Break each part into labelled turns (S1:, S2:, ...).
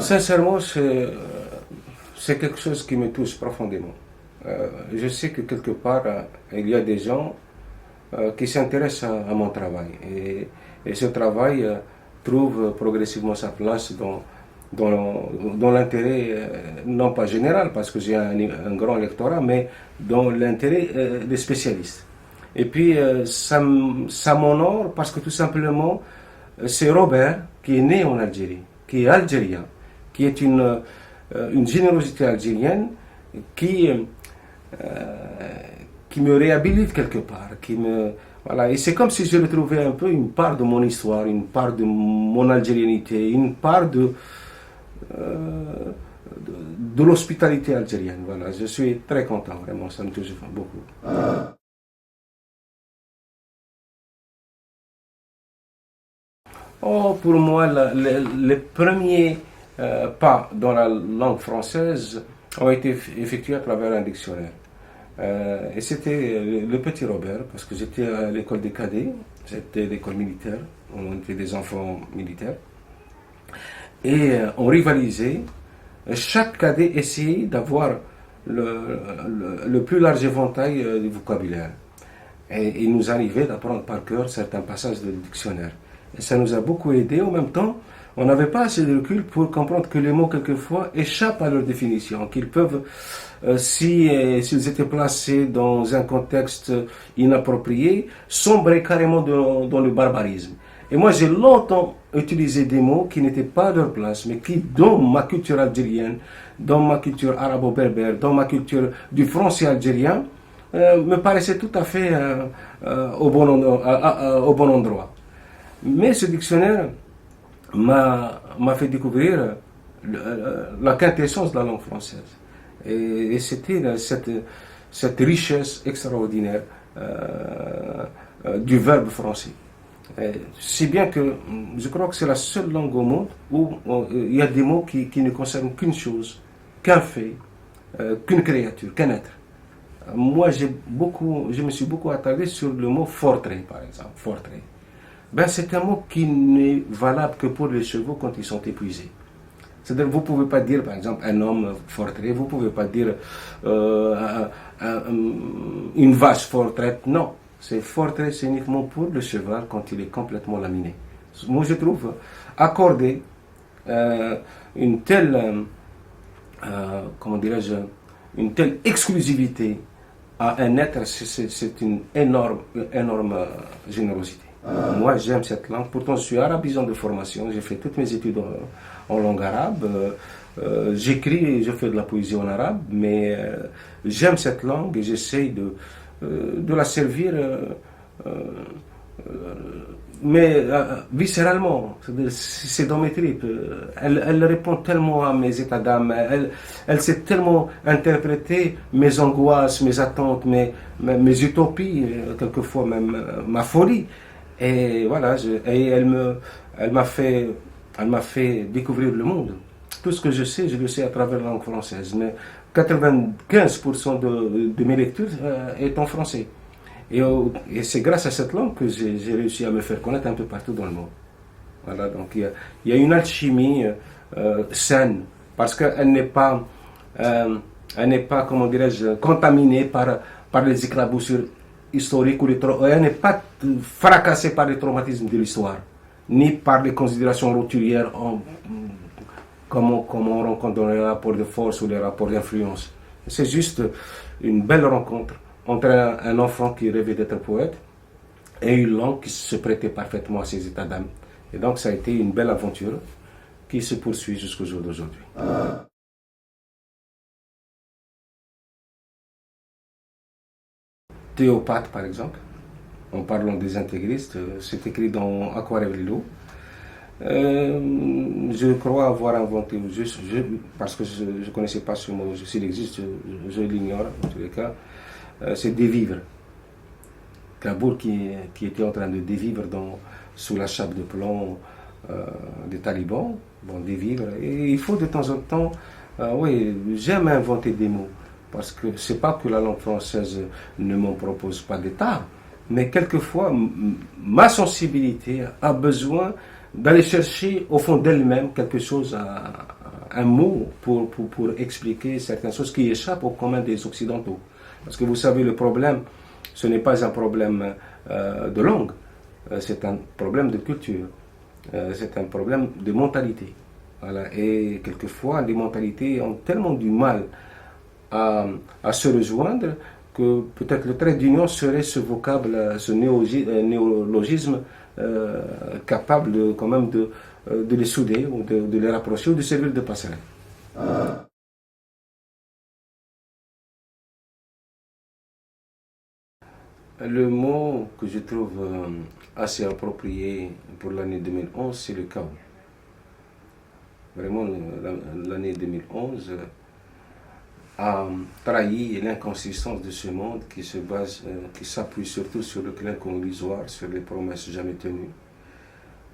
S1: Sincèrement, c'est quelque chose qui me touche profondément. Je sais que quelque part, il y a des gens qui s'intéressent à mon travail. Et ce travail trouve progressivement sa place dans l'intérêt, non pas général, parce que j'ai un grand lectorat, mais dans l'intérêt des spécialistes. Et puis, ça m'honore parce que tout simplement, c'est Robert qui est né en Algérie, qui est algérien, qui est une générosité algérienne qui, qui me réhabilite quelque part, voilà. Et c'est comme si je retrouvais un peu une part de mon histoire, une part de mon algérianité, une part de l'hospitalité algérienne. Voilà, je suis très content, vraiment, ça me touche beaucoup. Oh, pour moi, les premiers pas dans la langue française ont été effectués à travers un dictionnaire. Et c'était le petit Robert, parce que j'étais à l'école des cadets, c'était l'école militaire, on était des enfants militaires. Et on rivalisait. Chaque cadet essayait d'avoir le plus large éventail du vocabulaire. Et il nous arrivait d'apprendre par cœur certains passages du dictionnaire. Et ça nous a beaucoup aidé. En même temps, on n'avait pas assez de recul pour comprendre que les mots, quelquefois, échappent à leur définition, qu'ils peuvent, s'ils étaient placés dans un contexte inapproprié, sombrer carrément dans le barbarisme. Et moi, j'ai longtemps utilisé des mots qui n'étaient pas à leur place, mais qui, dans ma culture algérienne, dans ma culture arabo-berbère, dans ma culture du français algérien, me paraissaient tout à fait au bon endroit. Mais ce dictionnaire m'a fait découvrir la quintessence de la langue française. Et c'était cette richesse extraordinaire du verbe français. Si bien que je crois que c'est la seule langue au monde où il y a des mots qui ne concernent qu'une chose, qu'un fait, qu'une créature, qu'un être. Moi, je me suis beaucoup attardé sur le mot fortrait, par exemple. Fortrait. Ben, c'est un mot qui n'est valable que pour les chevaux quand ils sont épuisés. C'est-à-dire, vous ne pouvez pas dire, par exemple, un homme fortrait, vous ne pouvez pas dire une vache fortraite, non. C'est fortrait, c'est uniquement pour le cheval quand il est complètement laminé. Moi, je trouve accorder une telle, comment dirais-je, une telle exclusivité à un être, c'est une énorme générosité. Moi, j'aime cette langue. Pourtant, je suis arabisant de formation. J'ai fait toutes mes études en langue arabe. J'écris et je fais de la poésie en arabe. Mais j'aime cette langue et j'essaye de la servir, mais viscéralement. C'est dans mes tripes. Elle répond tellement à mes états d'âme. Elle sait tellement interpréter mes angoisses, mes attentes, mes utopies, quelquefois même ma folie. Et voilà, elle m'a fait découvrir le monde. Tout ce que je le sais à travers la langue française. Mais 95% de mes lectures est en français. Et c'est grâce à cette langue que j'ai réussi à me faire connaître un peu partout dans le monde. Voilà, donc il y a une alchimie saine, parce qu'elle n'est pas, comment dirais-je, contaminée par les éclaboussures historique elle n'est pas fracassée par les traumatismes de l'histoire, ni par les considérations roturières comme on rencontre dans les rapports de force ou les rapports d'influence. C'est juste une belle rencontre entre un enfant qui rêvait d'être poète et une langue qui se prêtait parfaitement à ses états d'âme. Et donc ça a été une belle aventure qui se poursuit jusqu'au jour d'aujourd'hui. Théopathe, par exemple, en parlant des intégristes, c'est écrit dans Aquarello. Je crois avoir inventé, parce que je ne connaissais pas ce mot, s'il existe, je l'ignore en tous les cas, c'est dévivre. Kaboul qui était en train de dévivre sous la chape de plomb des talibans, bon, dévivre. Et il faut de temps en temps, oui, j'aime inventer des mots. Parce que c'est pas que la langue française ne m'en propose pas d'état, mais quelquefois ma sensibilité a besoin d'aller chercher au fond d'elle-même quelque chose un mot pour expliquer certaines choses qui échappent au commun des Occidentaux. Parce que vous savez, le problème, ce n'est pas un problème de langue, c'est un problème de culture, c'est un problème de mentalité. Voilà. Et quelquefois, les mentalités ont tellement du mal à se rejoindre que peut-être le trait d'union serait ce vocable, ce néologisme capable quand même de les souder ou de les rapprocher ou de servir de passerelle. Le mot que je trouve assez approprié pour l'année 2011, c'est le chaos. Vraiment, l'année 2011 a trahi l'inconsistance de ce monde qui se base, qui s'appuie surtout sur le clinquant illusoire, sur les promesses jamais tenues,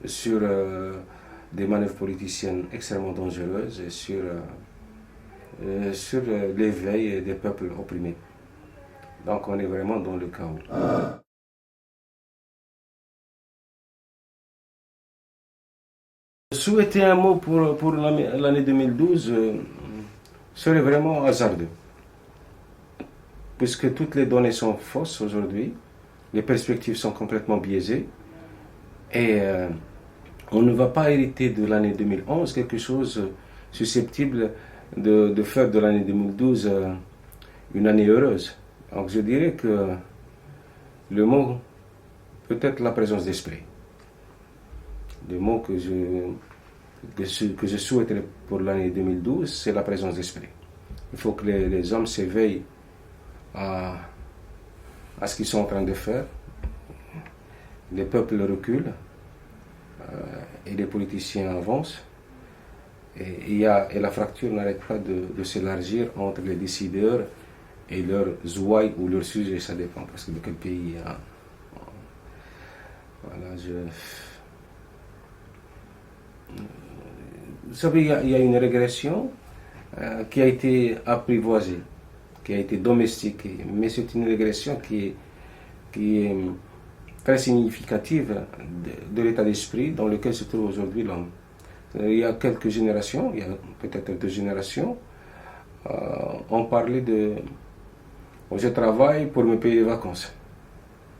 S1: sur des manœuvres politiciennes extrêmement dangereuses et sur l'éveil des peuples opprimés. Donc on est vraiment dans le chaos. Souhaiter un mot pour l'année 2012 serait vraiment hasardeux, puisque toutes les données sont fausses aujourd'hui, les perspectives sont complètement biaisées, et on ne va pas hériter de l'année 2011 quelque chose susceptible de faire de l'année 2012 une année heureuse. Donc je dirais que le mot peut être la présence d'esprit. Le mot que je souhaiterais pour l'année 2012, c'est la présence d'esprit. Il faut que les hommes s'éveillent à ce qu'ils sont en train de faire. Les peuples reculent et les politiciens avancent. Et la fracture n'arrête pas de s'élargir entre les décideurs et leurs ouailles ou leurs sujets, ça dépend parce que de quel pays. Voilà, vous savez, il y a une régression qui a été apprivoisée, qui a été domestiquée, mais c'est une régression qui est très significative de l'état d'esprit dans lequel se trouve aujourd'hui l'homme. Il y a quelques générations, il y a peut-être 2 générations, on parlait de « je travaille pour me payer les vacances ».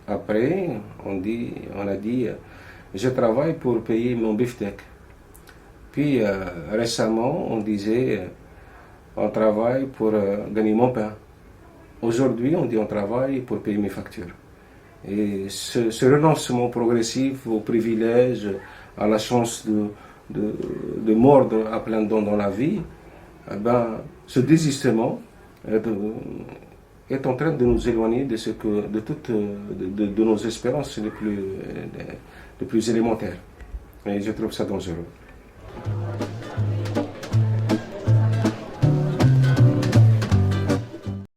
S1: Après, on a dit « je travaille pour payer mon beefsteak ». Puis récemment, on disait on travaille pour gagner mon pain. Aujourd'hui, on dit on travaille pour payer mes factures. Et ce renoncement progressif aux privilèges, à la chance de mordre à plein dents dans la vie, ce désistement est en train de nous éloigner de nos espérances les plus élémentaires. Et je trouve ça dangereux.